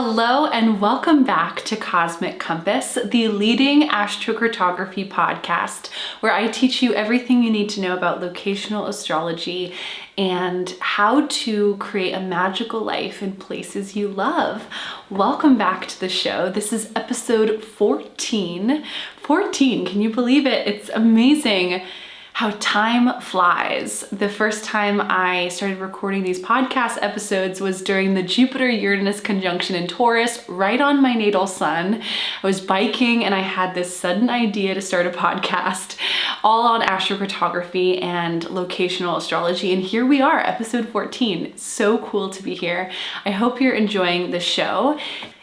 Hello and welcome back to Cosmic Compass, the leading astrocartography podcast, where I teach you everything you need to know about locational astrology and how to create a magical life in places you love. Welcome back to the show. This is episode 14. 14, can you believe it? It's amazing how time flies. The first time I started recording these podcast episodes was during the Jupiter-Uranus conjunction in Taurus, right on my natal sun. I was biking and I had this sudden idea to start a podcast all on astrocartography and locational astrology. And here we are, episode 14. So cool to be here. I hope you're enjoying the show.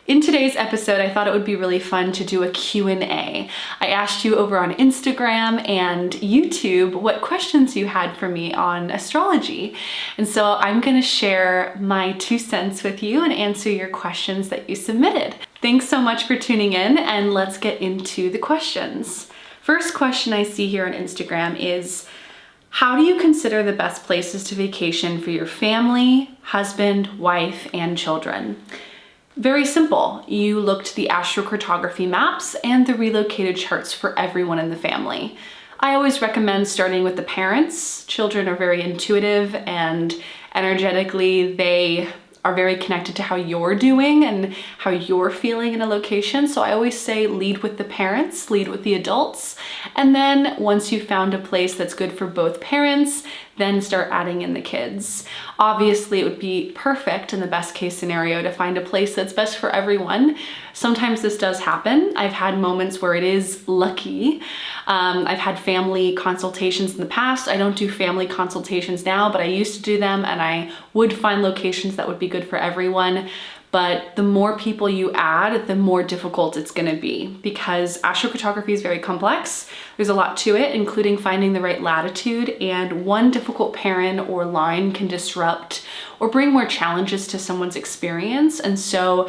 In today's episode, I thought it would be really fun to do a Q&A. I asked you over on Instagram and YouTube what questions you had for me on astrology. And so I'm gonna share my 2 cents with you and answer your questions that you submitted. Thanks so much for tuning in, and let's get into the questions. First question I see here on Instagram is, how do you consider the best places to vacation for your family, husband, wife, and children? Very simple. You look to the astrocartography maps and the relocated charts for everyone in the family. I always recommend starting with the parents. Children are very intuitive and energetically they are very connected to how you're doing and how you're feeling in a location. So I always say lead with the parents, lead with the adults. And then once you've found a place that's good for both parents, then start adding in the kids. Obviously, it would be perfect in the best case scenario to find a place that's best for everyone. Sometimes this does happen. I've had moments where it is lucky. I've had family consultations in the past. I don't do family consultations now, but I used to do them, and I would find locations that would be good for everyone. But the more people you add, the more difficult it's gonna be, because astrocartography is very complex. There's a lot to it, including finding the right latitude, and one difficult pair or line can disrupt or bring more challenges to someone's experience. And so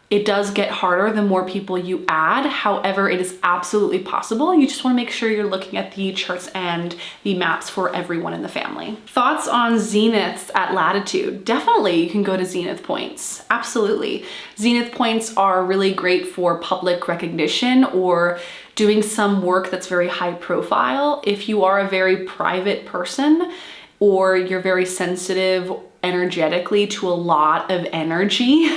it does get harder the more people you add. However, it is absolutely possible. You just want to make sure you're looking at the charts and the maps for everyone in the family. Thoughts on zeniths at latitude? Definitely, you can go to zenith points. Absolutely. Zenith points are really great for public recognition or doing some work that's very high profile. If you are a very private person or you're very sensitive energetically to a lot of energy,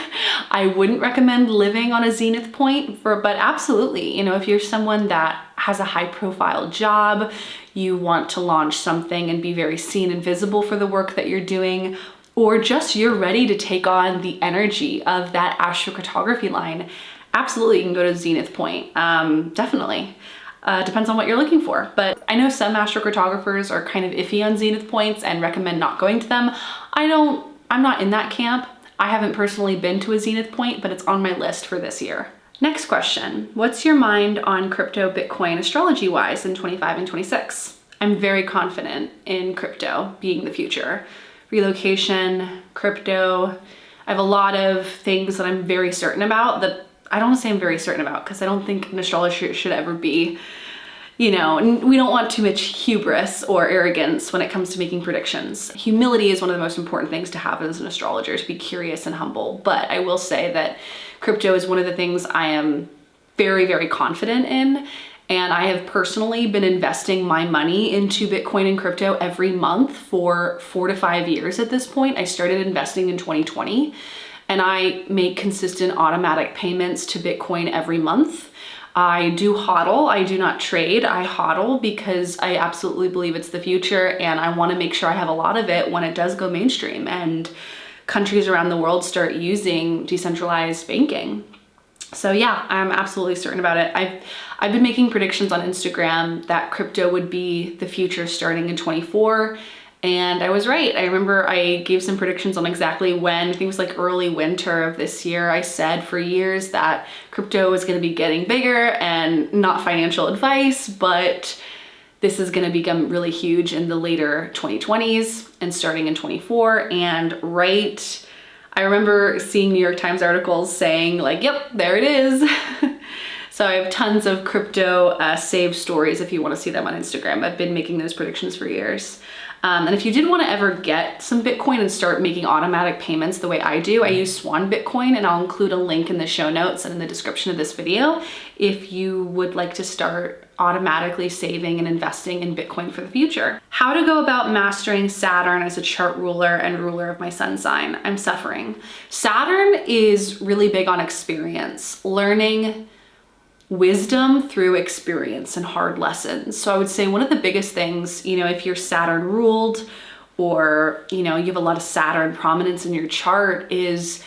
I wouldn't recommend living on a zenith point but absolutely, if you're someone that has a high profile job, you want to launch something and be very seen and visible for the work that you're doing, or just you're ready to take on the energy of that astrocartography line, absolutely you can go to zenith point. Definitely. Depends on what you're looking for. But I know some astrocartographers are kind of iffy on zenith points and recommend not going to them. I'm not in that camp. I haven't personally been to a zenith point, but it's on my list for this year. Next question. What's your mind on crypto, Bitcoin, astrology-wise in 25 and 26? I'm very confident in crypto being the future. Relocation, crypto. I have a lot of things that I'm very certain about that I don't want to say I'm very certain about, because I don't think an astrologer should ever be, and we don't want too much hubris or arrogance when it comes to making predictions. Humility is one of the most important things to have as an astrologer, to be curious and humble. But I will say that crypto is one of the things I am very, very confident in. And I have personally been investing my money into Bitcoin and crypto every month for 4 to 5 years at this point. I started investing in 2020. And I make consistent automatic payments to Bitcoin every month. I do hodl, I do not trade, I hodl because I absolutely believe it's the future, and I want to make sure I have a lot of it when it does go mainstream and countries around the world start using decentralized banking. So yeah, I'm absolutely certain about it. I've been making predictions on Instagram that crypto would be the future starting in 24. And I was right. I remember I gave some predictions on exactly when. I think it was like early winter of this year. I said for years that crypto was going to be getting bigger, and not financial advice, but this is going to become really huge in the later 2020s and starting in 24. And I remember seeing New York Times articles saying like, yep, there it is. So I have tons of crypto saved stories if you want to see them on Instagram. I've been making those predictions for years. And if you did want to ever get some Bitcoin and start making automatic payments the way I do, I use Swan Bitcoin, and I'll include a link in the show notes and in the description of this video if you would like to start automatically saving and investing in Bitcoin for the future. How to go about mastering Saturn as a chart ruler and ruler of my sun sign. I'm suffering. Saturn is really big on experience, learning wisdom through experience and hard lessons. So I would say one of the biggest things, if you're Saturn ruled or, you have a lot of Saturn prominence in your chart, is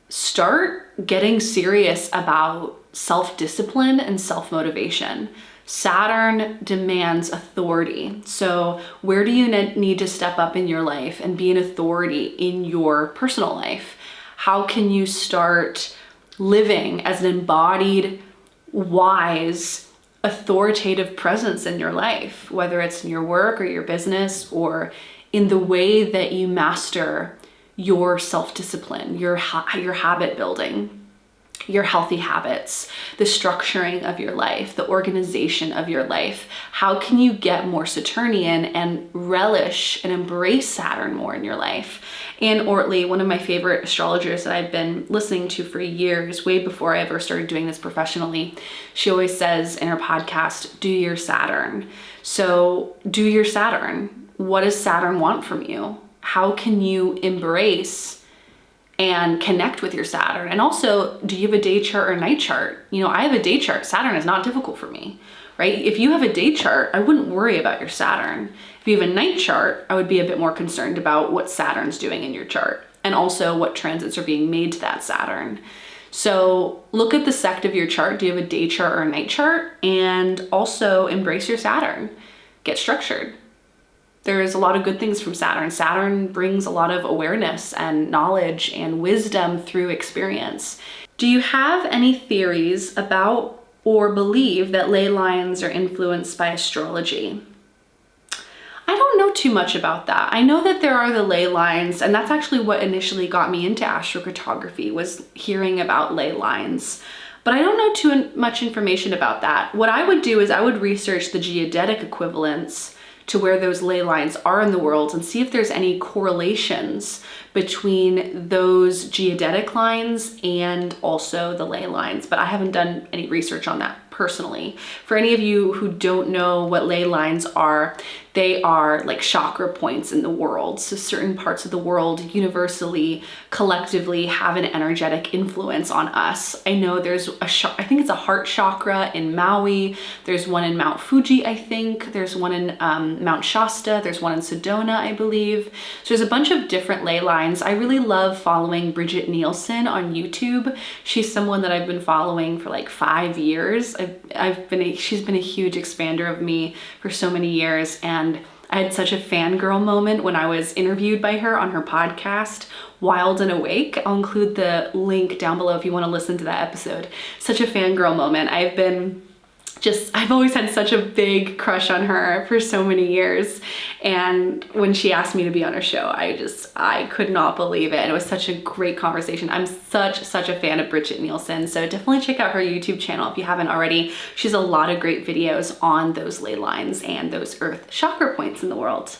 start getting serious about self-discipline and self-motivation. Saturn demands authority. So where do you need to step up in your life and be an authority in your personal life? How can you start living as an embodied, wise, authoritative presence in your life, whether it's in your work or your business or in the way that you master your self-discipline, your habit building, your healthy habits, the structuring of your life, the organization of your life. How can you get more Saturnian and relish and embrace Saturn more in your life? Anne Ortley, one of my favorite astrologers that I've been listening to for years, way before I ever started doing this professionally, she always says in her podcast, do your Saturn. So do your Saturn. What does Saturn want from you? How can you embrace and connect with your Saturn? And also, do you have a day chart or night chart? I have a day chart. Saturn is not difficult for me, right? If you have a day chart, I wouldn't worry about your Saturn. If you have a night chart, I would be a bit more concerned about what Saturn's doing in your chart and also what transits are being made to that Saturn. So look at the sect of your chart. Do you have a day chart or a night chart? And also embrace your Saturn. Get structured. There's a lot of good things from Saturn. Saturn brings a lot of awareness and knowledge and wisdom through experience. Do you have any theories about or believe that ley lines are influenced by astrology? I don't know too much about that. I know that there are the ley lines, and that's actually what initially got me into astrocartography, was hearing about ley lines. But I don't know too much information about that. What I would do is I would research the geodetic equivalents to where those ley lines are in the world and see if there's any correlations between those geodetic lines and also the ley lines. But I haven't done any research on that personally. For any of you who don't know what ley lines are, they are like chakra points in the world. So certain parts of the world universally, collectively have an energetic influence on us. I know there's I think it's a heart chakra in Maui. There's one in Mount Fuji, I think. There's one in Mount Shasta. There's one in Sedona, I believe. So there's a bunch of different ley lines. I really love following Bridget Nielsen on YouTube. She's someone that I've been following for like 5 years. She's been a huge expander of me for so many years, and I had such a fangirl moment when I was interviewed by her on her podcast, Wild and Awake. I'll include the link down below if you want to listen to that episode. Such a fangirl moment. I've always had such a big crush on her for so many years. And when she asked me to be on her show, I could not believe it. And it was such a great conversation. I'm such a fan of Bridget Nielsen. So definitely check out her YouTube channel if you haven't already. She has a lot of great videos on those ley lines and those earth chakra points in the world.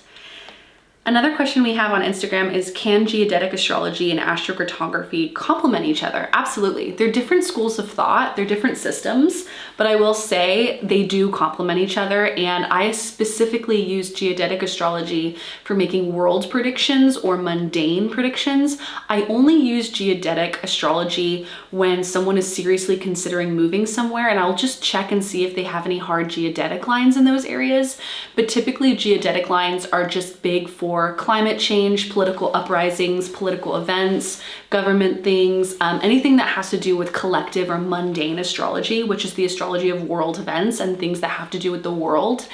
Another question we have on Instagram is, can geodetic astrology and astrocartography complement each other? Absolutely. They're different schools of thought, they're different systems, but I will say they do complement each other. And I specifically use geodetic astrology for making world predictions or mundane predictions. I only use geodetic astrology when someone is seriously considering moving somewhere, and I'll just check and see if they have any hard geodetic lines in those areas. But typically geodetic lines are just big for climate change, political uprisings, political events, government things, anything that has to do with collective or mundane astrology, which is the astrology of world events and things that have to do with the world.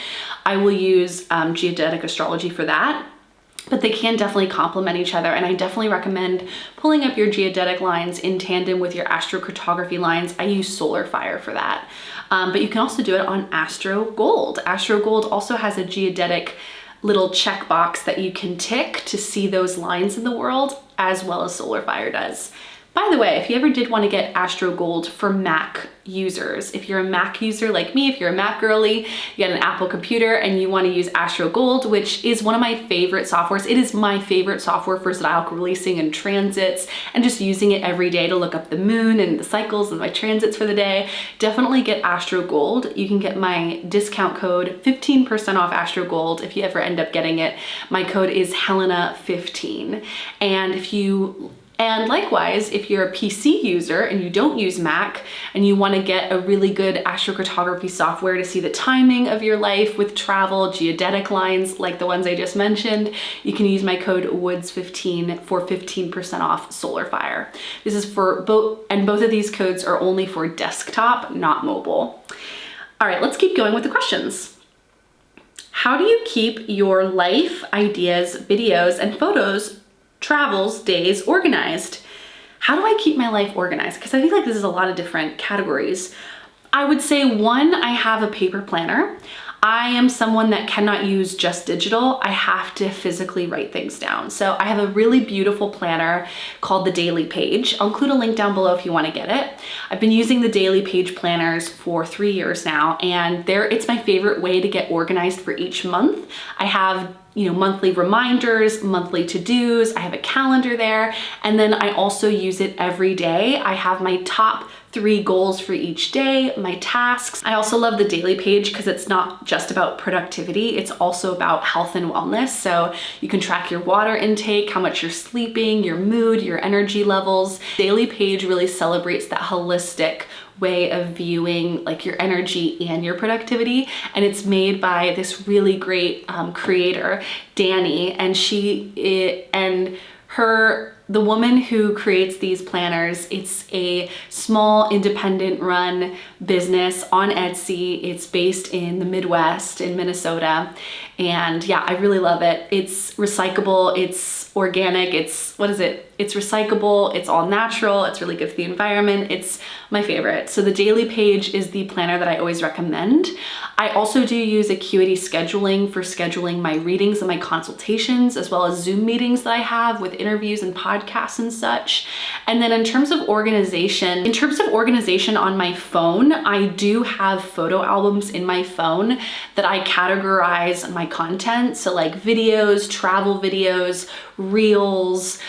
I will use geodetic astrology for that. But they can definitely complement each other, and I definitely recommend pulling up your geodetic lines in tandem with your astrocartography lines. I use Solar Fire for that. But you can also do it on Astro Gold. Astro Gold also has a geodetic little checkbox that you can tick to see those lines in the world, as well as Solar Fire does. By the way, if you ever did want to get Astro Gold for Mac users, if you're a Mac user like me, if you're a Mac girly, you got an Apple computer and you want to use Astro Gold, which is one of my favorite softwares. It is my favorite software for zodiacal releasing and transits and just using it every day to look up the moon and the cycles and my transits for the day. Definitely get Astro Gold. You can get my discount code 15% off Astro Gold if you ever end up getting it. My code is Helena15. And likewise, if you're a PC user and you don't use Mac and you want to get a really good astrocartography software to see the timing of your life with travel, geodetic lines like the ones I just mentioned, you can use my code WOODS15 for 15% off Solar Fire. This is for both, and both of these codes are only for desktop, not mobile. All right, let's keep going with the questions. How do you keep your life, ideas, videos, and photos, travels, days organized? How do I keep my life organized? Because I feel like this is a lot of different categories. I would say one, I have a paper planner. I am someone that cannot use just digital. I have to physically write things down. So I have a really beautiful planner called the Daily Page. I'll include a link down below if you want to get it. I've been using the Daily Page planners for 3 years now, and it's my favorite way to get organized for each month. I have monthly reminders, monthly to-dos, I have a calendar there, and then I also use it every day. I have my top 3 goals for each day, my tasks. I also love the Daily Page because it's not just about productivity, it's also about health and wellness. So you can track your water intake, how much you're sleeping, your mood, your energy levels. Daily Page really celebrates that holistic way of viewing like your energy and your productivity, and it's made by this really great creator, Danny, and the woman who creates these planners, it's a small independent run business on Etsy. It's based in the Midwest in Minnesota. And yeah, I really love it. It's recyclable, it's organic, it's recyclable, it's all natural, it's really good for the environment. It's my favorite. So the Daily Page is the planner that I always recommend. I also do use Acuity Scheduling for scheduling my readings and my consultations, as well as Zoom meetings that I have with interviews and podcasts and such. And then in terms of organization on my phone, I do have photo albums in my phone that I categorize my content. So like videos, travel videos, reels,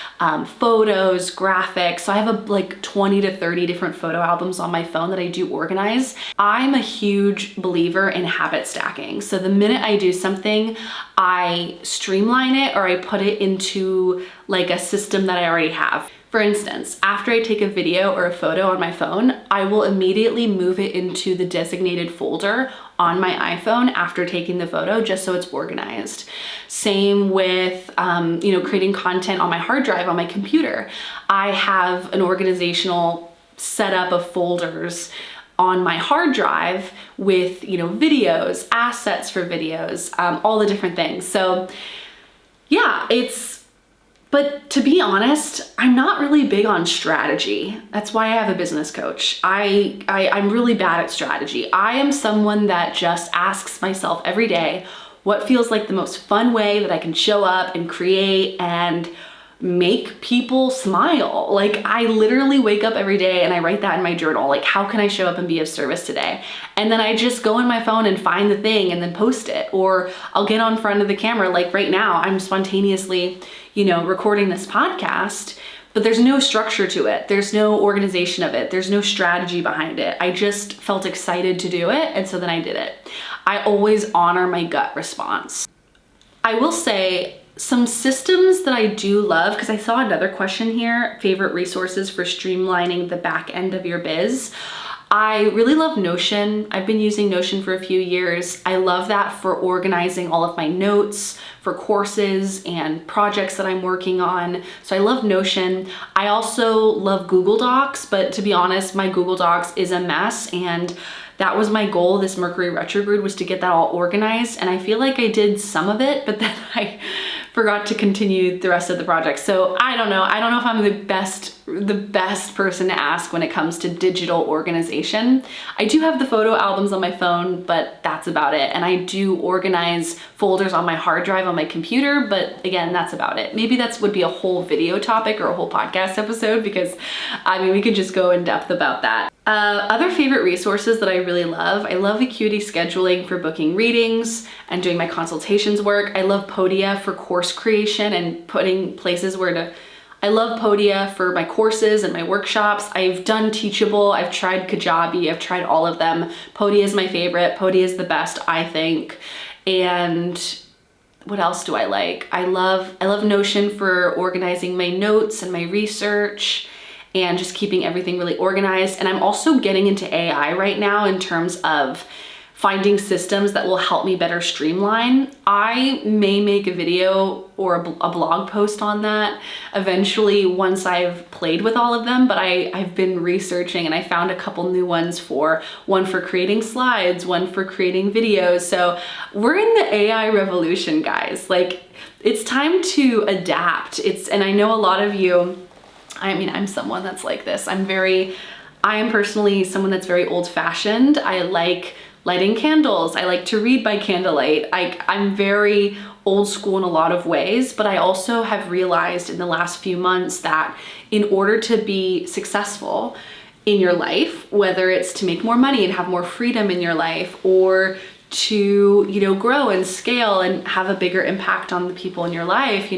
photos, graphics. So I have like 20 to 30 different photo albums on my phone that I do organize. I'm a huge believer in habit stacking. So the minute I do something, I streamline it or I put it into like a system that I already have. For instance, after I take a video or a photo on my phone, I will immediately move it into the designated folder on my iPhone after taking the photo, just so it's organized. Same with, creating content on my hard drive on my computer. I have an organizational setup of folders on my hard drive with, videos, assets for videos, all the different things. So yeah, but to be honest, I'm not really big on strategy. That's why I have a business coach. I'm really bad at strategy. I am someone that just asks myself every day, what feels like the most fun way that I can show up and create and make people smile? Like, I literally wake up every day and I write that in my journal, like, how can I show up and be of service today? And then I just go in my phone and find the thing and then post it. Or I'll get on front of the camera, like right now, I'm spontaneously, recording this podcast, but there's no structure to it. There's no organization of it. There's no strategy behind it. I just felt excited to do it, and so then I did it. I always honor my gut response. I will say, some systems that I do love, because I saw another question here, favorite resources for streamlining the back end of your biz. I really love Notion. I've been using Notion for a few years. I love that for organizing all of my notes for courses and projects that I'm working on. So I love Notion. I also love Google Docs, but to be honest, my Google Docs is a mess, and that was my goal this Mercury retrograde, was to get that all organized. And I feel like I did some of it, but then forgot to continue the rest of the project. So I don't know if I'm the best person to ask when it comes to digital organization. I do have the photo albums on my phone, but that's about it. And I do organize folders on my hard drive on my computer, but again, that's about it. Maybe that would be a whole video topic or a whole podcast episode, because I mean, we could just go in depth about that. Other favorite resources that I really love, I love Acuity Scheduling for booking readings and doing my consultations work. I love Podia for course creation and putting places where to. I love Podia for my courses and my workshops. I've done Teachable, I've tried Kajabi, I've tried all of them. Podia is my favorite. Podia is the best, I think. And what else do I like? I love Notion for organizing my notes and my research and just keeping everything really organized. And I'm also getting into AI right now in terms of finding systems that will help me better streamline. I may make a video or a blog post on that eventually once I've played with all of them, but I've been researching and I found a couple new ones, one for creating slides, one for creating videos. So we're in the AI revolution, guys. Like, it's time to adapt. And I know a lot of you, I mean, I'm someone that's like this. I am personally someone that's very old-fashioned. I like lighting candles. I like to read by candlelight. I'm very old school in a lot of ways, but I also have realized in the last few months that in order to be successful in your life, whether it's to make more money and have more freedom in your life, or to, grow and scale and have a bigger impact on the people in your life,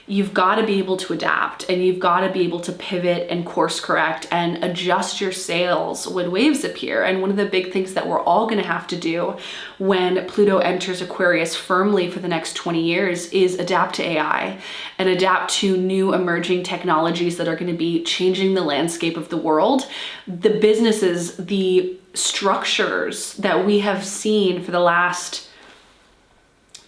you've got to be able to adapt, and you've got to be able to pivot and course correct and adjust your sails when waves appear. And one of the big things that we're all going to have to do when Pluto enters Aquarius firmly for the next 20 years is adapt to AI and adapt to new emerging technologies that are going to be changing the landscape of the world. The businesses, the structures that we have seen for the last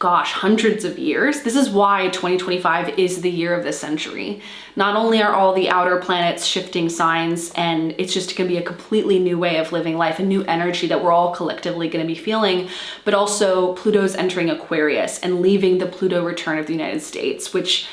hundreds of years. This is why 2025 is the year of the century. Not only are all the outer planets shifting signs, and it's just gonna be a completely new way of living life, a new energy that we're all collectively gonna be feeling, but also Pluto's entering Aquarius and leaving the Pluto return of the United States, which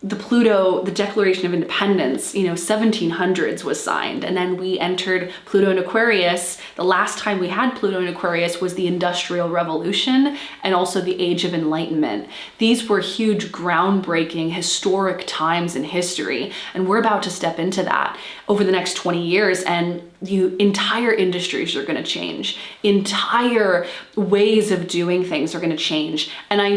the Declaration of Independence, 1700s was signed, and then we entered Pluto in Aquarius. The last time we had Pluto in Aquarius was the Industrial Revolution and also the Age of Enlightenment. These were huge, groundbreaking, historic times in history, and we're about to step into that over the next 20 years, and entire industries are going to change. Entire ways of doing things are going to change. And I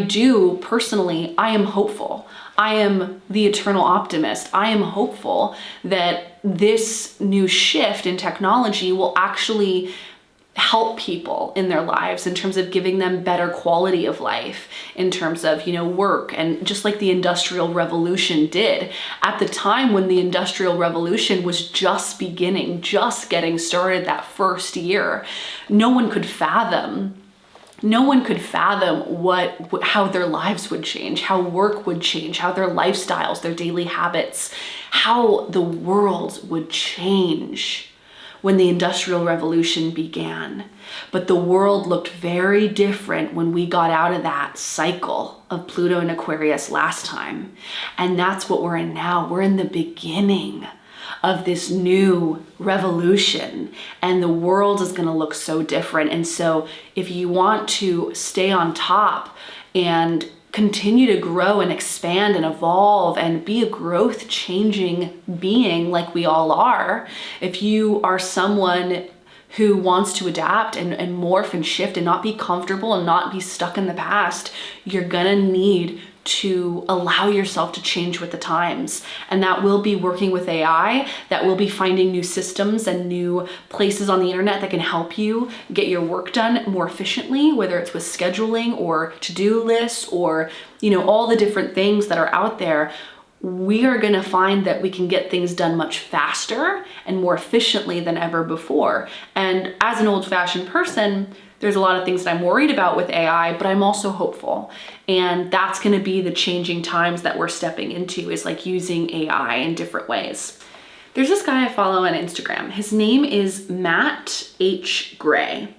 am hopeful. I am the eternal optimist. I am hopeful that this new shift in technology will actually help people in their lives in terms of giving them better quality of life, in terms of, work, and just like the Industrial Revolution did. At the time when the Industrial Revolution was just beginning, just getting started that first year, no one could fathom how their lives would change, how work would change, how their lifestyles, their daily habits, how the world would change when the Industrial Revolution began. But the world looked very different when we got out of that cycle of Pluto and Aquarius last time. And that's what we're in now. We're in the beginning of this new revolution, and the world is going to look so different. And so if you want to stay on top and continue to grow and expand and evolve and be a growth changing being like we all are, if you are someone who wants to adapt and morph and shift and not be comfortable and not be stuck in the past, you're gonna need to allow yourself to change with the times. And that will be working with AI, that will be finding new systems and new places on the internet that can help you get your work done more efficiently, whether it's with scheduling or to-do lists or, all the different things that are out there. We are going to find that we can get things done much faster and more efficiently than ever before. And as an old-fashioned person, there's a lot of things that I'm worried about with AI, but I'm also hopeful. And that's going to be the changing times that we're stepping into, is like using AI in different ways. There's this guy I follow on Instagram. His name is Matt H. Gray.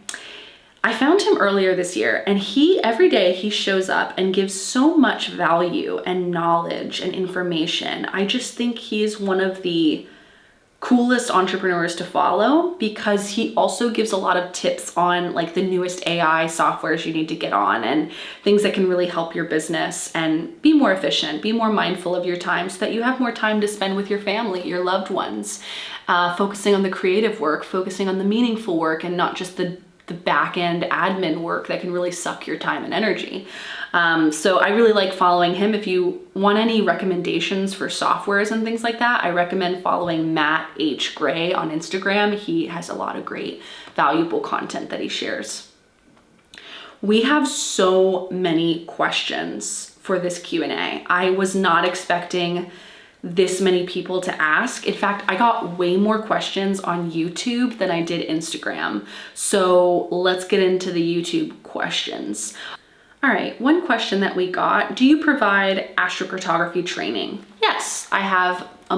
I found him earlier this year, and every day he shows up and gives so much value and knowledge and information. I just think he is one of the coolest entrepreneurs to follow, because he also gives a lot of tips on like the newest AI softwares you need to get on and things that can really help your business and be more efficient, be more mindful of your time so that you have more time to spend with your family, your loved ones, focusing on the creative work, focusing on the meaningful work, and not just the back end admin work that can really suck your time and energy. So I really like following him. If you want any recommendations for softwares and things like that, I recommend following Matt H. Gray on Instagram. He has a lot of great, valuable content that he shares. We have so many questions for this Q&A. I was not expecting this many people to ask. In fact, I got way more questions on YouTube than I did Instagram. So let's get into the YouTube questions. All right, one question that we got: do you provide astrocartography training? Yes, I have a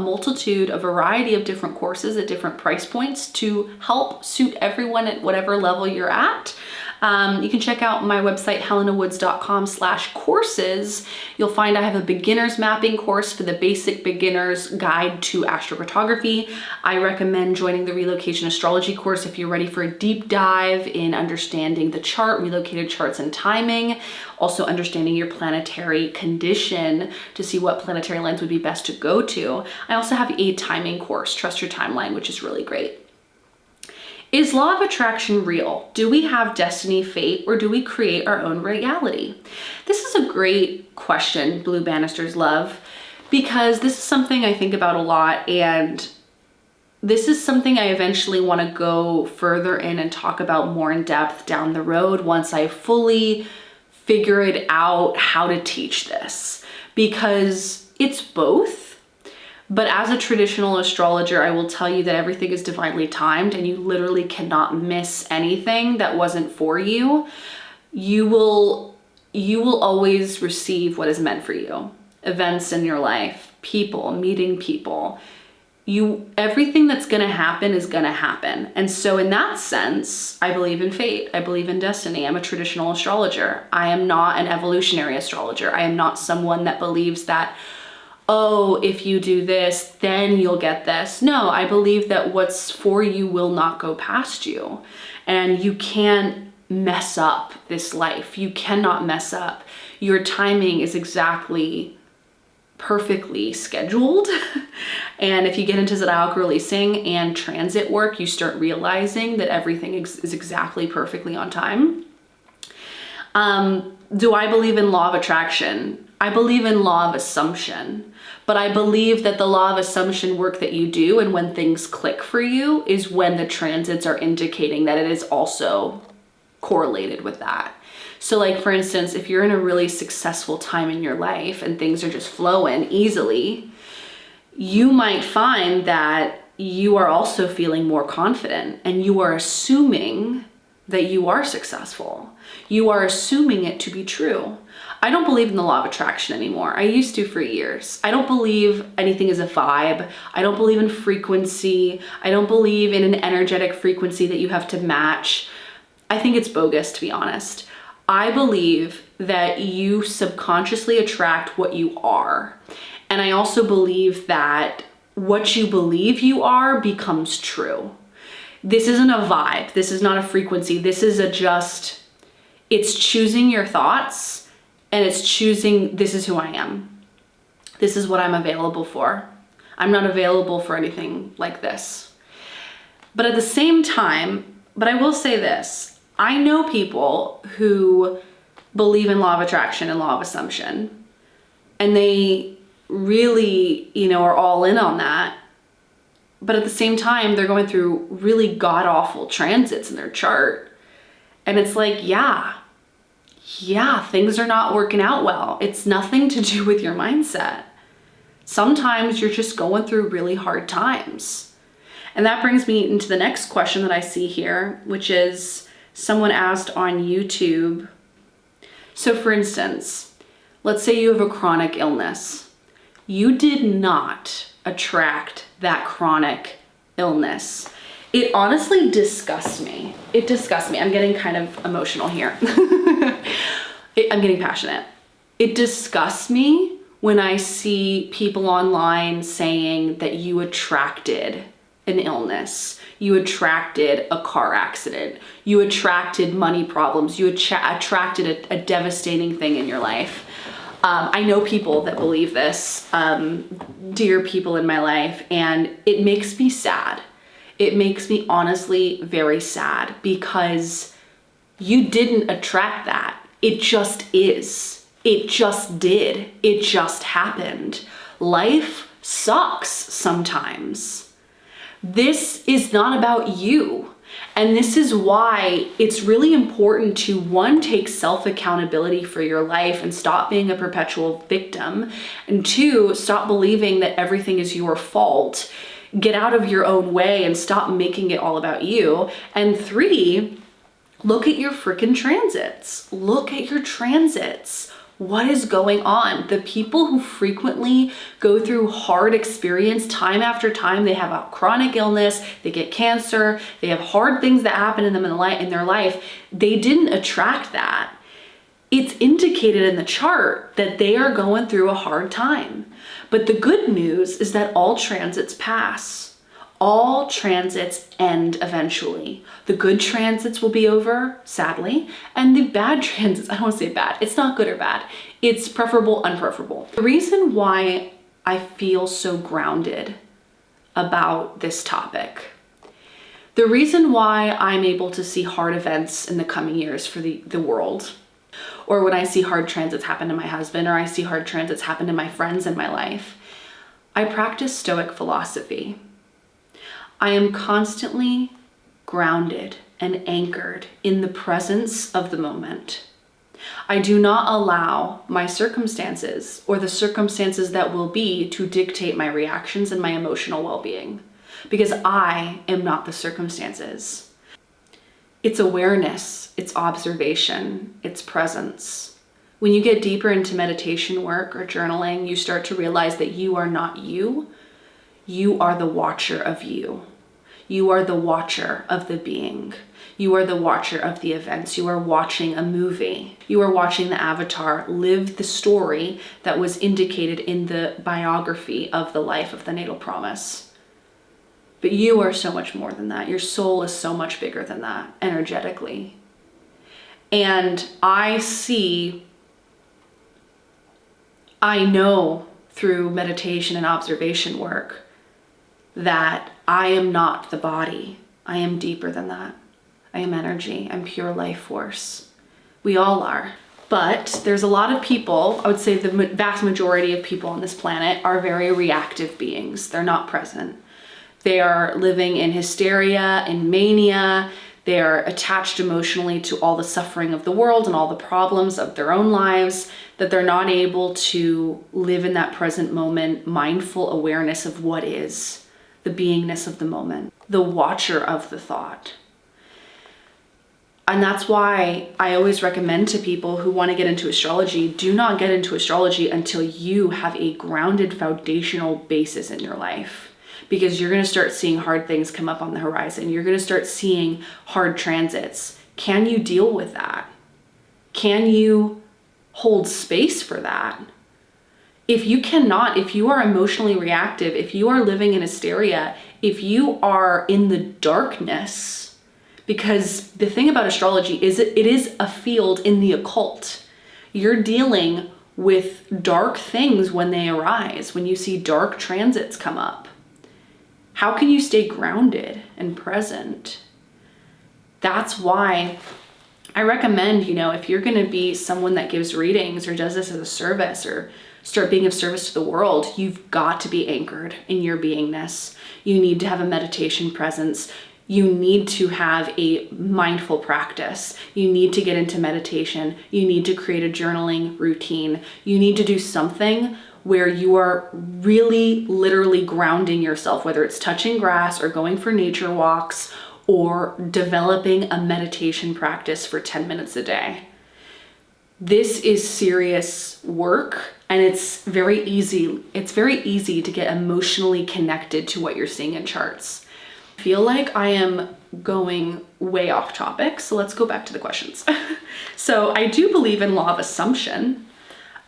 variety of different courses at different price points to help suit everyone at whatever level you're at. You can check out my website, helenawoods.com/courses. You'll find I have a beginner's mapping course for the basic beginner's guide to astrocartography. I recommend joining the Relocation astrology course if you're ready for a deep dive in understanding the chart, relocated charts and timing, also understanding your planetary condition to see what planetary lines would be best to go to. I also have a timing course, Trust Your Timeline, which is really great. Is law of attraction real? Do we have destiny, fate, or do we create our own reality? This is a great question, Blue Bannisters love, because this is something I think about a lot, and this is something I eventually want to go further in and talk about more in depth down the road once I fully figured out how to teach this, because it's both. But as a traditional astrologer, I will tell you that everything is divinely timed and you literally cannot miss anything that wasn't for you. You will always receive what is meant for you. Events in your life, people, meeting people. Everything that's gonna happen is gonna happen. And so in that sense, I believe in fate. I believe in destiny. I'm a traditional astrologer. I am not an evolutionary astrologer. I am not someone that believes that, oh, if you do this, then you'll get this. No, I believe that what's for you will not go past you. And you can't mess up this life. You cannot mess up. Your timing is exactly perfectly scheduled. And if you get into zodiacal releasing and transit work, you start realizing that everything is exactly perfectly on time. Do I believe in law of attraction? I believe in law of assumption. But I believe that the law of assumption work that you do and when things click for you is when the transits are indicating that it is also correlated with that. So like, for instance, if you're in a really successful time in your life and things are just flowing easily, you might find that you are also feeling more confident and you are assuming that you are successful. You are assuming it to be true. I don't believe in the law of attraction anymore. I used to for years. I don't believe anything is a vibe. I don't believe in frequency. I don't believe in an energetic frequency that you have to match. I think it's bogus, to be honest. I believe that you subconsciously attract what you are. And I also believe that what you believe you are becomes true. This isn't a vibe. This is not a frequency. This is it's choosing your thoughts. And it's choosing, this is who I am. This is what I'm available for. I'm not available for anything like this. But at the same time, but I will say this, I know people who believe in law of attraction and law of assumption, and they really, are all in on that. But at the same time, they're going through really god-awful transits in their chart. And it's like, yeah, things are not working out well. It's nothing to do with your mindset. Sometimes you're just going through really hard times. And that brings me into the next question that I see here, which is someone asked on YouTube. So for instance, let's say you have a chronic illness. You did not attract that chronic illness. It honestly disgusts me. It disgusts me. I'm getting kind of emotional here. I'm getting passionate. It disgusts me when I see people online saying that you attracted an illness, you attracted a car accident, you attracted money problems, you attracted a devastating thing in your life. I know people that believe this, dear people in my life, and it makes me sad. It makes me honestly very sad because you didn't attract that. It just is. It just did. It just happened. Life sucks sometimes. This is not about you. And this is why it's really important to, one, take self-accountability for your life and stop being a perpetual victim. And two, stop believing that everything is your fault. Get out of your own way and stop making it all about you. And three, look at your freaking transits. Look at your transits. What is going on? The people who frequently go through hard experience time after time, they have a chronic illness, they get cancer, they have hard things that happen in them in their life, they didn't attract that. It's indicated in the chart that they are going through a hard time. But the good news is that all transits pass. All transits end eventually. The good transits will be over, sadly, and the bad transits, I don't want to say bad, it's not good or bad. It's preferable, unpreferable. The reason why I feel so grounded about this topic, the reason why I'm able to see hard events in the coming years for the world, or when I see hard transits happen to my husband, or I see hard transits happen to my friends in my life, I practice Stoic philosophy. I am constantly grounded and anchored in the presence of the moment. I do not allow my circumstances or the circumstances that will be to dictate my reactions and my emotional well-being, because I am not the circumstances. It's awareness, it's observation, it's presence. When you get deeper into meditation work or journaling, you start to realize that you are not you. You are the watcher of you. You are the watcher of the being. You are the watcher of the events. You are watching a movie. You are watching the avatar live the story that was indicated in the biography of the life of the natal promise. But you are so much more than that. Your soul is so much bigger than that, energetically. And I know through meditation and observation work that I am not the body. I am deeper than that. I am energy. I'm pure life force. We all are. But there's a lot of people, I would say the vast majority of people on this planet are very reactive beings. They're not present. They are living in hysteria and mania. They are attached emotionally to all the suffering of the world and all the problems of their own lives, that they're not able to live in that present moment, mindful awareness of what is, the beingness of the moment, the watcher of the thought. And that's why I always recommend to people who want to get into astrology, do not get into astrology until you have a grounded foundational basis in your life. Because you're going to start seeing hard things come up on the horizon. You're going to start seeing hard transits. Can you deal with that? Can you hold space for that? If you cannot, if you are emotionally reactive, if you are living in hysteria, if you are in the darkness, because the thing about astrology is it is a field in the occult. You're dealing with dark things when they arise, when you see dark transits come up. How can you stay grounded and present? That's why I recommend, if you're going to be someone that gives readings or does this as a service or start being of service to the world, you've got to be anchored in your beingness. You need to have a meditation presence. You need to have a mindful practice. You need to get into meditation. You need to create a journaling routine. You need to do something where you are really literally grounding yourself, whether it's touching grass or going for nature walks or developing a meditation practice for 10 minutes a day. This is serious work, and it's very easy. It's very easy to get emotionally connected to what you're seeing in charts. I feel like I am going way off topic, so let's go back to the questions. So I do believe in law of assumption,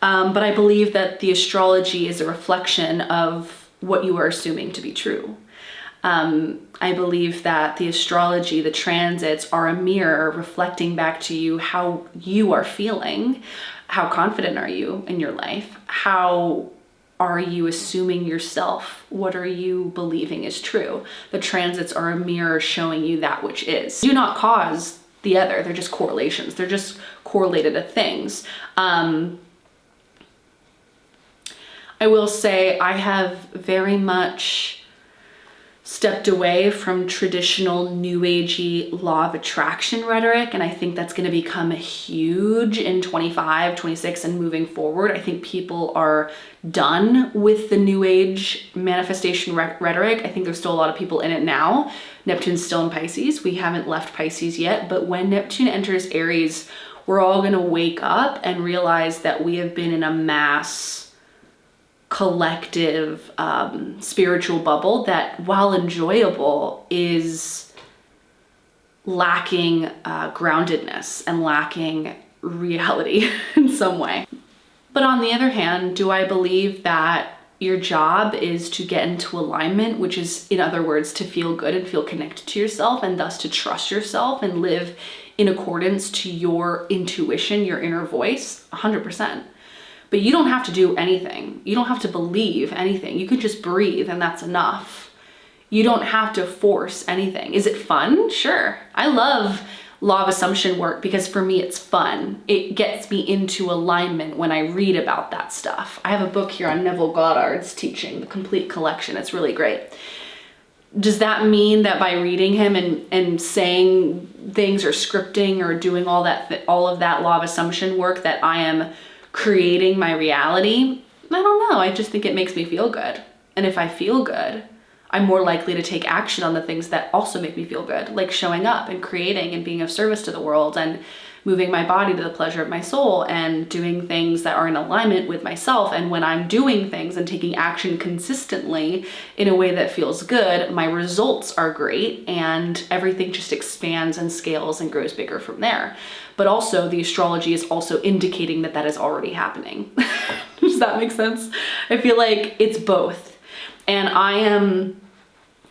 but I believe that the astrology is a reflection of what you are assuming to be true. I believe that the astrology, the transits, are a mirror reflecting back to you how you are feeling. How confident are you in your life? How are you assuming yourself? What are you believing is true? The transits are a mirror showing you that which is. Do not cause the other. They're just correlations. They're just correlated to things. I will say I have very much stepped away from traditional new agey law of attraction rhetoric, and I think that's going to become huge in 25, 26 and moving forward. I think people are done with the new age manifestation rhetoric. I think there's still a lot of people in it now. Neptune's still in Pisces. We haven't left Pisces yet, but when Neptune enters Aries, we're all going to wake up and realize that we have been in a mass collective spiritual bubble that, while enjoyable, is lacking groundedness and lacking reality in some way. But on the other hand, do I believe that your job is to get into alignment, which is, in other words, to feel good and feel connected to yourself, and thus to trust yourself and live in accordance to your intuition, your inner voice? 100%. But you don't have to do anything. You don't have to believe anything. You could just breathe and that's enough. You don't have to force anything. Is it fun? Sure. I love law of assumption work because for me it's fun. It gets me into alignment when I read about that stuff. I have a book here on Neville Goddard's teaching, the complete collection. It's really great. Does that mean that by reading him and saying things or scripting or doing all of that law of assumption work that I am creating my reality? I don't know. I just think it makes me feel good. And if I feel good, I'm more likely to take action on the things that also make me feel good, like showing up and creating and being of service to the world and moving my body to the pleasure of my soul and doing things that are in alignment with myself. And when I'm doing things and taking action consistently in a way that feels good, my results are great and everything just expands and scales and grows bigger from there. But also the astrology is also indicating that that is already happening. Does that make sense? I feel like it's both. And I am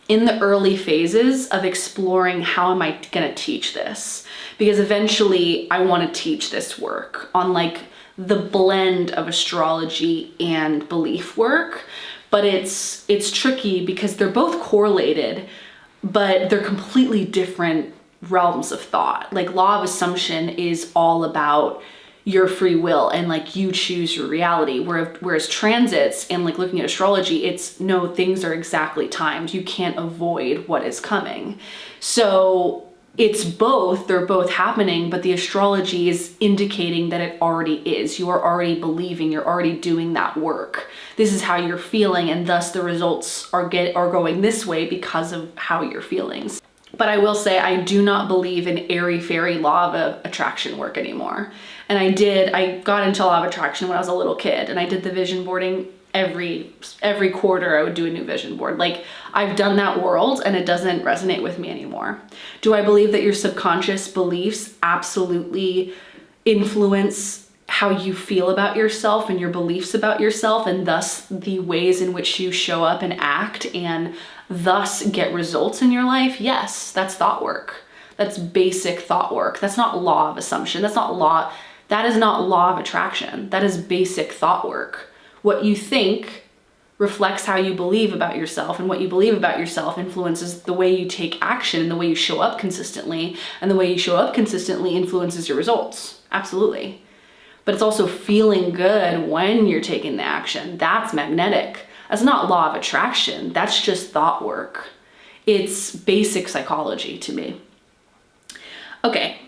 in the early phases of exploring how am I gonna teach this? Because eventually I wanna teach this work on like the blend of astrology and belief work. But it's tricky because they're both correlated, but they're completely different realms of thought. Like law of assumption is all about your free will and like you choose your reality, whereas transits and like looking at astrology, it's no, things are exactly timed. You can't avoid what is coming. So it's both, they're both happening, but the astrology is indicating that it already is. You are already believing, you're already doing that work. This is how you're feeling, and thus the results are going this way because of how you're feeling. But I will say I do not believe in airy-fairy law of attraction work anymore. And I got into law of attraction when I was a little kid, and I did the vision boarding every quarter. I would do a new vision board. Like, I've done that world and it doesn't resonate with me anymore. Do I believe that your subconscious beliefs absolutely influence how you feel about yourself and your beliefs about yourself, and thus the ways in which you show up and act and thus get results in your life? Yes, that's thought work. That's basic thought work. That's not law of assumption. That is not law of attraction. That is basic thought work. What you think reflects how you believe about yourself, and what you believe about yourself influences the way you take action and the way you show up consistently, and the way you show up consistently influences your results. Absolutely. But it's also feeling good when you're taking the action. That's magnetic. That's not law of attraction. That's just thought work. It's basic psychology to me. Okay.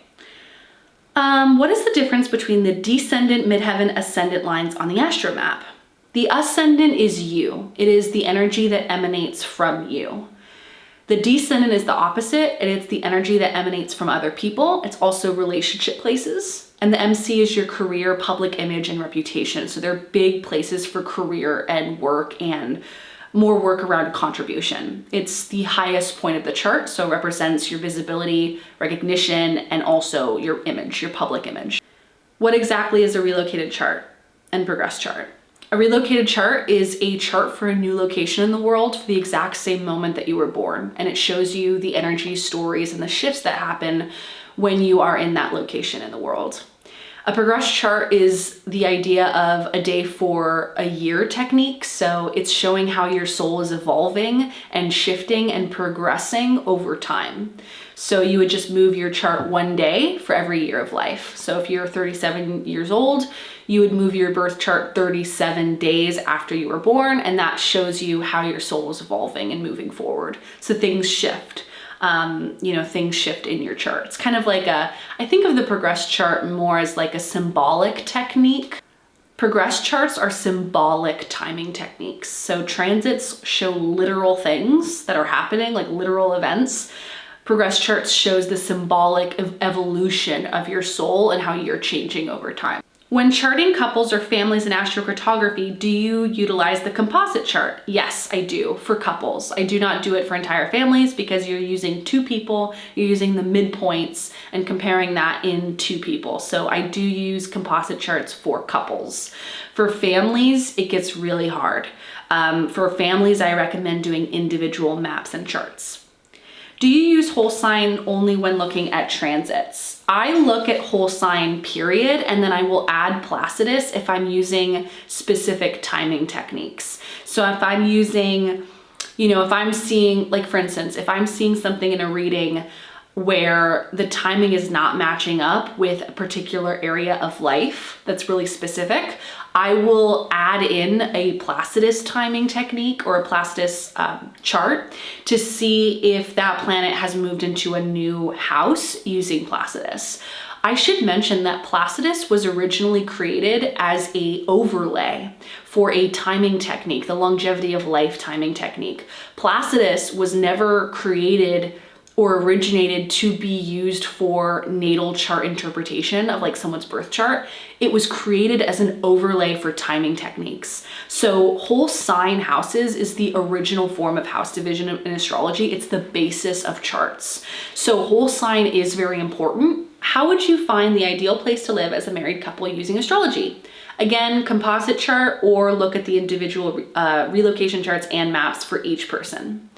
What is the difference between the descendant, midheaven, ascendant lines on the astro map? The ascendant is you. It is the energy that emanates from you. The descendant is the opposite, and it's the energy that emanates from other people. It's also relationship places. And the MC is your career, public image, and reputation. So they're big places for career and work and more work around contribution. It's the highest point of the chart, so it represents your visibility, recognition, and also your image, your public image. What exactly is a relocated chart and progress chart? A relocated chart is a chart for a new location in the world for the exact same moment that you were born, and it shows you the energy, stories, and the shifts that happen when you are in that location in the world. A progress chart is the idea of a day for a year technique. So it's showing how your soul is evolving and shifting and progressing over time. So you would just move your chart one day for every year of life. So if you're 37 years old, you would move your birth chart 37 days after you were born, and that shows you how your soul is evolving and moving forward. So things shift. Things shift in your chart. It's kind of like I think of the progress chart more as like a symbolic technique. Progress charts are symbolic timing techniques. So transits show literal things that are happening, like literal events. Progress charts shows the symbolic evolution of your soul and how you're changing over time. When charting couples or families in astrocartography, do you utilize the composite chart? Yes, I do for couples. I do not do it for entire families because you're using two people, you're using the midpoints and comparing that in two people. So I do use composite charts for couples. For families, it gets really hard. For families, I recommend doing individual maps and charts. Do you use whole sign only when looking at transits? I look at whole sign period, and then I will add Placidus if I'm using specific timing techniques. So if I'm using, if I'm seeing, like for instance, if I'm seeing something in a reading where the timing is not matching up with a particular area of life that's really specific, I will add in a Placidus timing technique or a Placidus chart to see if that planet has moved into a new house using Placidus. I should mention that Placidus was originally created as an overlay for a timing technique, the longevity of life timing technique. Placidus was never created or originated to be used for natal chart interpretation of like someone's birth chart. It was created as an overlay for timing techniques. So whole sign houses is the original form of house division in astrology. It's the basis of charts. So whole sign is very important. How would you find the ideal place to live as a married couple using astrology? Again, composite chart, or look at the individual relocation charts and maps for each person.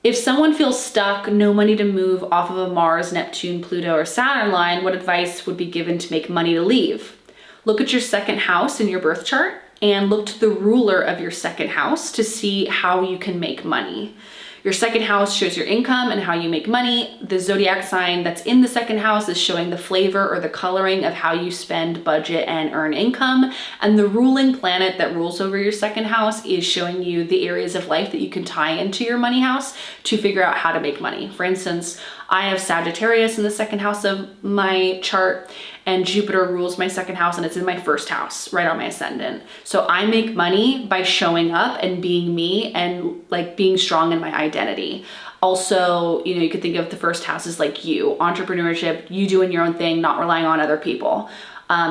If someone feels stuck, no money to move off of a Mars, Neptune, Pluto, or Saturn line, what advice would be given to make money to leave? Look at your second house in your birth chart and look to the ruler of your second house to see how you can make money. Your second house shows your income and how you make money. The zodiac sign that's in the second house is showing the flavor or the coloring of how you spend, budget, and earn income. And the ruling planet that rules over your second house is showing you the areas of life that you can tie into your money house to figure out how to make money. For instance, I have Sagittarius in the second house of my chart, and Jupiter rules my second house, and it's in my first house, right on my ascendant. So I make money by showing up and being me and like being strong in my identity. Also, you could think of the first house as like you, entrepreneurship, you doing your own thing, not relying on other people.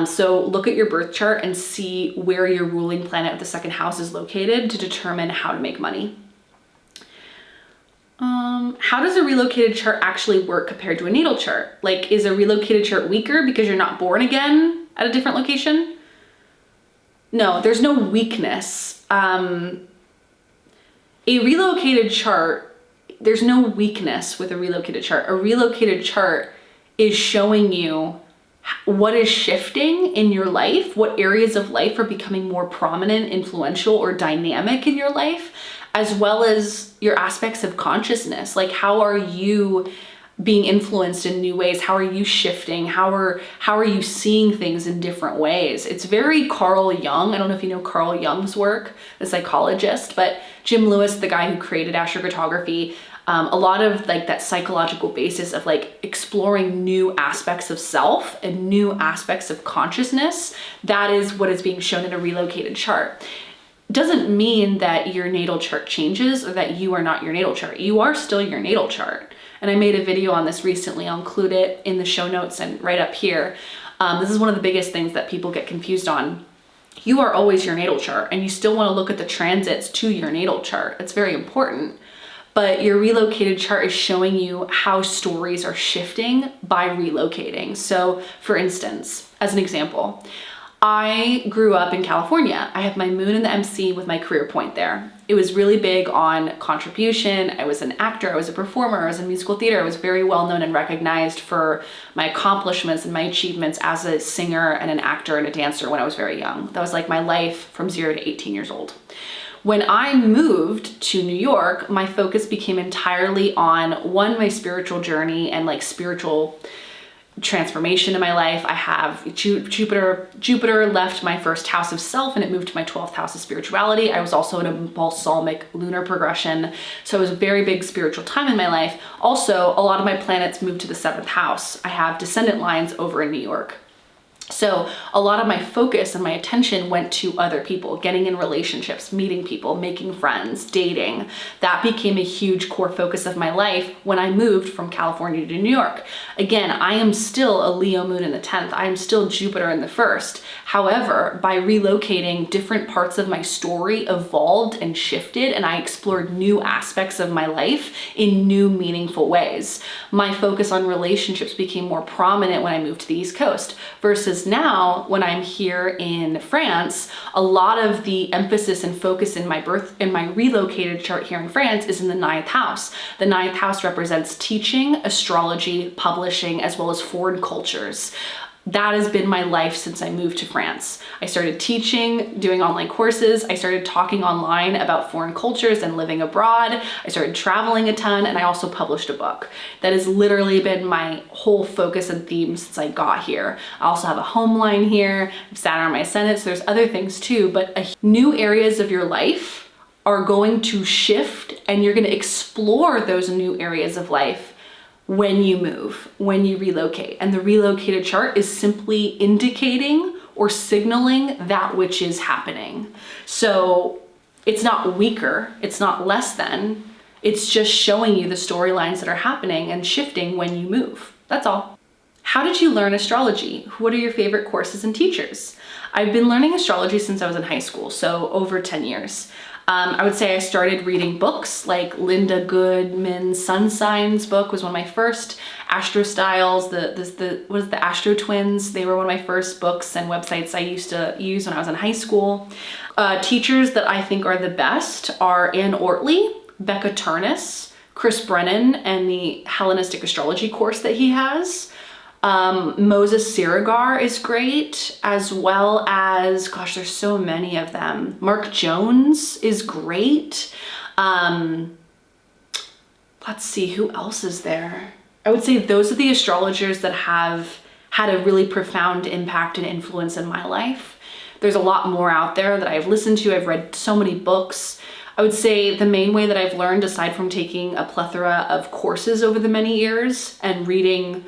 So look at your birth chart and see where your ruling planet of the second house is located to determine how to make money. How does a relocated chart actually work compared to a natal chart? Like, is a relocated chart weaker because you're not born again at a different location? No, there's no weakness. A relocated chart, there's no weakness with a relocated chart. A relocated chart is showing you what is shifting in your life, what areas of life are becoming more prominent, influential, or dynamic in your life, as well as your aspects of consciousness. Like, how are you being influenced in new ways? How are you shifting? How are you seeing things in different ways? It's very Carl Jung. I don't know if you know Carl Jung's work, the psychologist, but Jim Lewis, the guy who created astrocartography, a lot of like that psychological basis of like exploring new aspects of self and new aspects of consciousness. That is what is being shown in a relocated chart. Doesn't mean that your natal chart changes or that you are not your natal chart. You are still your natal chart. And I made a video on this recently. I'll include it in the show notes and right up here. This is one of the biggest things that people get confused on. you are always your natal chart, and you still want to look at the transits to your natal chart. It's very important. But your relocated chart is showing you how stories are shifting by relocating. So for instance, as an example, I grew up in California. I have my moon in the MC with my career point there. It was really big on contribution. I was an actor, I was a performer, I was in musical theater. I was very well known and recognized for my accomplishments and my achievements as a singer and an actor and a dancer when I was very young. That was like my life from 0 to 18 years old. When I moved to New York, my focus became entirely on my spiritual journey and like spiritual transformation in my life. I have Jupiter left my first house of self and it moved to my 12th house of spirituality. I was also in a balsamic lunar progression. So it was a very big spiritual time in my life. Also, a lot of my planets moved to the 7th house. I have descendant lines over in New York. So a lot of my focus and my attention went to other people, getting in relationships, meeting people, making friends, dating. That became a huge core focus of my life when I moved from California to New York. Again, I am still a Leo moon in the 10th. I am still Jupiter in the 1st. However, by relocating, different parts of my story evolved and shifted, and I explored new aspects of my life in new, meaningful ways. My focus on relationships became more prominent when I moved to the East Coast versus now when I'm here in France. A lot of the emphasis and focus in my relocated chart here in France is in the 9th house. The 9th house represents teaching, astrology, publishing, as well as foreign cultures. That has been my life since I moved to France. I started teaching, doing online courses. I started talking online about foreign cultures and living abroad. I started traveling a ton, and I also published a book. That has literally been my whole focus and theme since I got here. I also have a home line here. I have Saturn on my zenith, so there's other things too, but new areas of your life are going to shift, and you're going to explore those new areas of life when you move, when you relocate. And the relocated chart is simply indicating or signaling that which is happening. So it's not weaker, it's not less than, it's just showing you the storylines that are happening and shifting when you move. That's all. How did you learn astrology? What are your favorite courses and teachers? I've been learning astrology since I was in high school, so over 10 years. I would say I started reading books like Linda Goodman's Sun Signs book was one of my first. Astro Styles, the Astro Twins, they were one of my first books and websites I used to use when I was in high school. Teachers that I think are the best are Ann Ortley, Becca Turnus, Chris Brennan, and the Hellenistic astrology course that he has. Moses Sirigar is great, as well as, gosh, there's so many of them. Mark Jones is great. Let's see, who else is there? I would say those are the astrologers that have had a really profound impact and influence in my life. There's a lot more out there that I've listened to. I've read so many books. I would say the main way that I've learned, aside from taking a plethora of courses over the many years and reading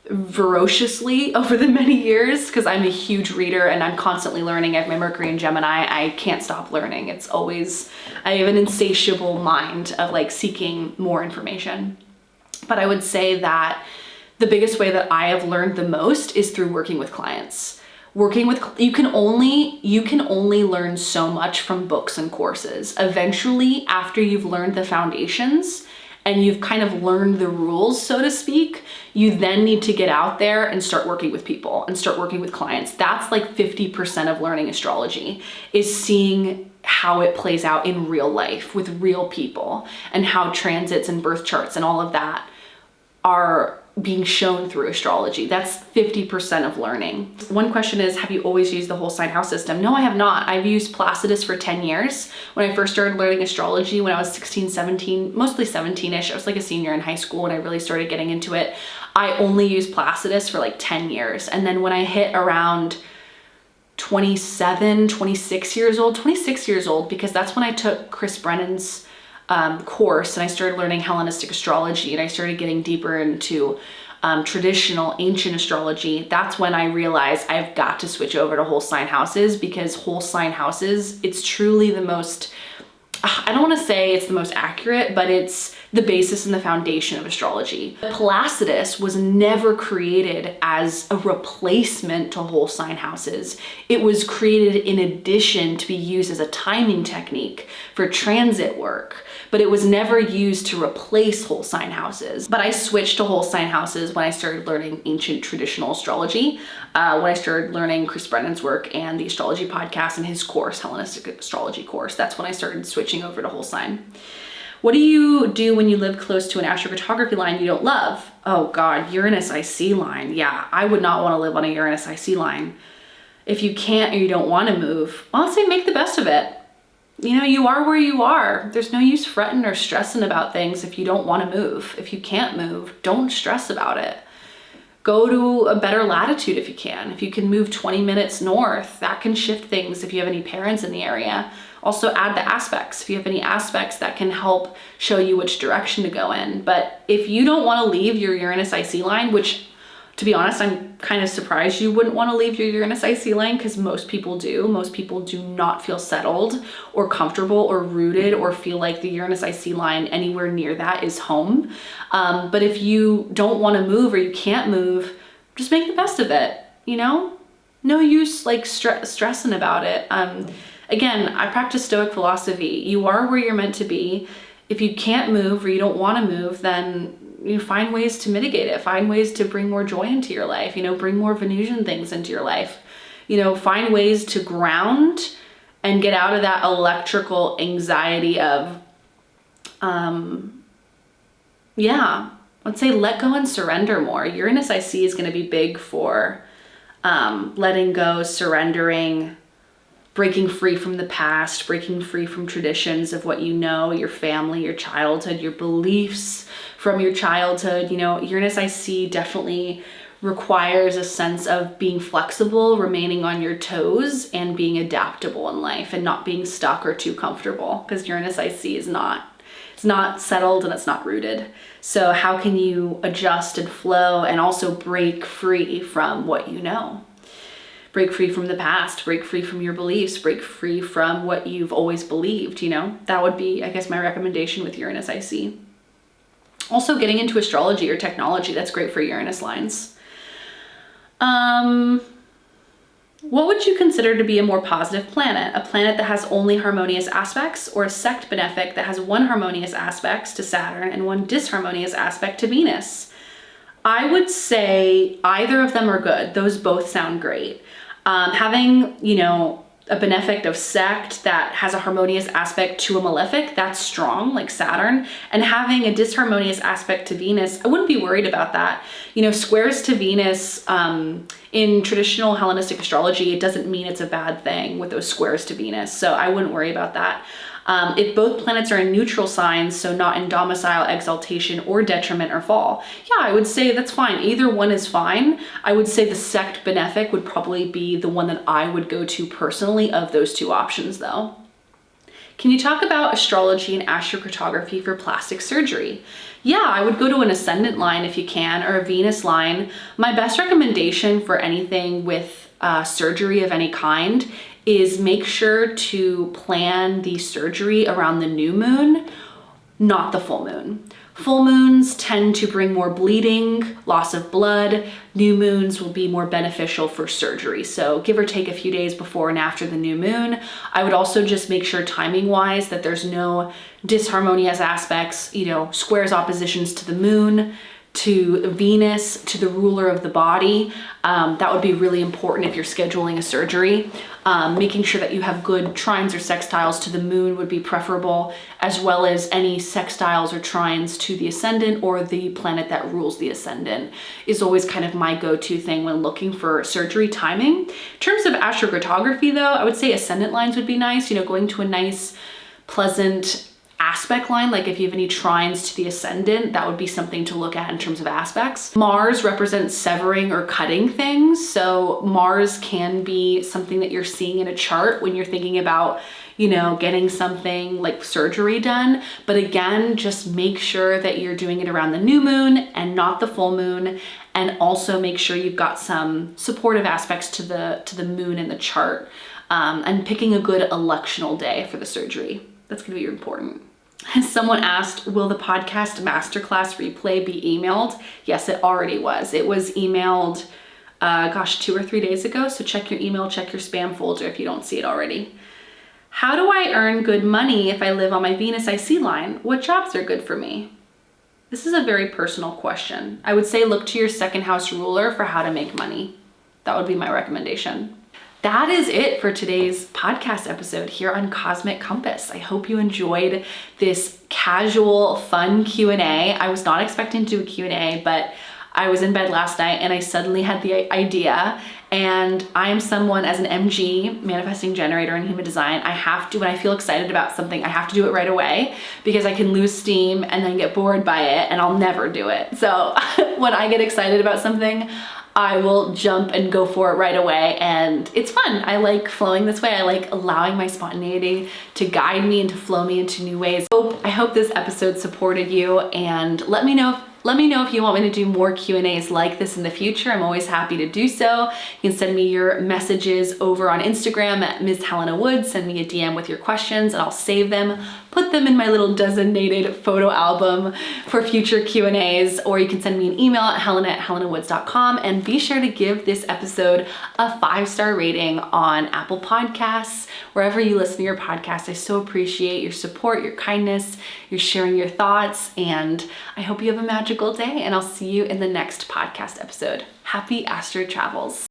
voraciously over the many years, because I'm a huge reader and I'm constantly learning. I have my Mercury in Gemini. I can't stop learning. It's always, I have an insatiable mind of like seeking more information. But I would say that the biggest way that I have learned the most is through working with clients. You can only learn so much from books and courses. Eventually, after you've learned the foundations and you've kind of learned the rules, so to speak, you then need to get out there and start working with people and start working with clients. That's like 50% of learning astrology, is seeing how it plays out in real life with real people and how transits and birth charts and all of that are being shown through astrology. That's 50% of learning. One question is, have you always used the whole sign house system? No, I have not. I've used Placidus for 10 years. When I first started learning astrology when I was 16, 17, mostly 17-ish, I was like a senior in high school when I really started getting into it. I only used Placidus for like 10 years. And then when I hit around 26 years old, because that's when I took Chris Brennan's course and I started learning Hellenistic astrology and I started getting deeper into traditional ancient astrology. That's when I realized I've got to switch over to whole sign houses, because whole sign houses, it's truly the most, I don't want to say it's the most accurate, but it's the basis and the foundation of astrology. Placidus was never created as a replacement to whole sign houses. It was created in addition to be used as a timing technique for transit work, but it was never used to replace whole sign houses. But I switched to whole sign houses when I started learning ancient traditional astrology, when I started learning Chris Brennan's work and the Astrology Podcast and his course, Hellenistic astrology course. That's when I started switching over to whole sign. What do you do when you live close to an astrocartography line you don't love? Oh God, Uranus IC line. Yeah, I would not want to live on a Uranus IC line. If you can't or you don't want to move, well, I'd say make the best of it. You know, you are where you are. There's no use fretting or stressing about things if you don't want to move. If you can't move, don't stress about it. Go to a better latitude if you can. If you can move 20 minutes north, that can shift things if you have any parents in the area. Also add the aspects. If you have any aspects that can help show you which direction to go in. But if you don't want to leave your Uranus IC line, which to be honest, I'm kind of surprised you wouldn't want to leave your Uranus IC line because most people do. Most people do not feel settled or comfortable or rooted or feel like the Uranus IC line anywhere near that is home. But if you don't want to move or you can't move, just make the best of it, you know? No use like stressing about it. Again, I practice Stoic philosophy. You are where you're meant to be. If you can't move or you don't want to move, then you find ways to mitigate it. Find ways to bring more joy into your life. You know, bring more Venusian things into your life. You know, find ways to ground and get out of that electrical anxiety of, let's say let go and surrender more. Uranus IC is going to be big for letting go, surrendering, breaking free from the past, breaking free from traditions of what you know, your family, your childhood, your beliefs from your childhood. You know, Uranus IC definitely requires a sense of being flexible, remaining on your toes, and being adaptable in life and not being stuck or too comfortable, because Uranus IC is not, it's not settled and it's not rooted. So how can you adjust and flow and also break free from what you know? Break free from the past, break free from your beliefs, break free from what you've always believed, you know? That would be, I guess, my recommendation with Uranus IC. Also, getting into astrology or technology, that's great for Uranus lines. What would you consider to be a more positive planet? A planet that has only harmonious aspects, or a sect benefic that has one harmonious aspect to Saturn and one disharmonious aspect to Venus? I would say either of them are good. Those both sound great. Having, you know, a benefic of sect that has a harmonious aspect to a malefic, that's strong, like Saturn. And having a disharmonious aspect to Venus, I wouldn't be worried about that. You know, squares to Venus, in traditional Hellenistic astrology, it doesn't mean it's a bad thing with those squares to Venus. So I wouldn't worry about that. If both planets are in neutral signs, so not in domicile, exaltation, or detriment or fall, yeah, I would say that's fine. Either one is fine. I would say the sect benefic would probably be the one that I would go to personally of those two options though. Can you talk about astrology and astrocartography for plastic surgery? Yeah, I would go to an ascendant line if you can, or a Venus line. My best recommendation for anything with surgery of any kind is make sure to plan the surgery around the new moon, not the full moon. Full moons tend to bring more bleeding, loss of blood. New moons will be more beneficial for surgery. So give or take a few days before and after the new moon. I would also just make sure timing wise that there's no disharmonious aspects, you know, squares, oppositions to the moon, to Venus, to the ruler of the body. That would be really important if you're scheduling a surgery. Making sure that you have good trines or sextiles to the moon would be preferable, as well as any sextiles or trines to the ascendant or the planet that rules the ascendant is always kind of my go-to thing when looking for surgery timing. In terms of astrocartography though, I would say ascendant lines would be nice, you know, going to a nice, pleasant aspect line, like if you have any trines to the ascendant, that would be something to look at in terms of aspects. Mars represents severing or cutting things. So Mars can be something that you're seeing in a chart when you're thinking about, you know, getting something like surgery done. But again, just make sure that you're doing it around the new moon and not the full moon. And also make sure you've got some supportive aspects to the moon in the chart, and picking a good electional day for the surgery. That's gonna be important. Someone asked, will the podcast masterclass replay be emailed? Yes, it already was. It was emailed, 2 or 3 days ago. So check your email, check your spam folder if you don't see it already. How do I earn good money if I live on my Venus IC line? What jobs are good for me? This is a very personal question. I would say look to your second house ruler for how to make money. That would be my recommendation. That is it for today's podcast episode here on Cosmic Compass. I hope you enjoyed this casual, fun Q&A. I was not expecting to do a Q&A, but I was in bed last night and I suddenly had the idea. And I am someone, as an MG, manifesting generator in human design, I have to, when I feel excited about something, I have to do it right away because I can lose steam and then get bored by it and I'll never do it. So when I get excited about something, I will jump and go for it right away, and it's fun. I like flowing this way. I like allowing my spontaneity to guide me and to flow me into new ways. I hope this episode supported you, and let me know if you want me to do more Q&As like this in the future. I'm always happy to do so. You can send me your messages over on Instagram at Ms. Helena Wood. Send me a DM with your questions and I'll save them, put them in my little designated photo album for future Q&As, or you can send me an email at helena@helenawoods.com, and be sure to give this episode a 5-star rating on Apple Podcasts, wherever you listen to your podcast. I so appreciate your support, your kindness, your sharing your thoughts, and I hope you have a magical day, and I'll see you in the next podcast episode. Happy astro travels.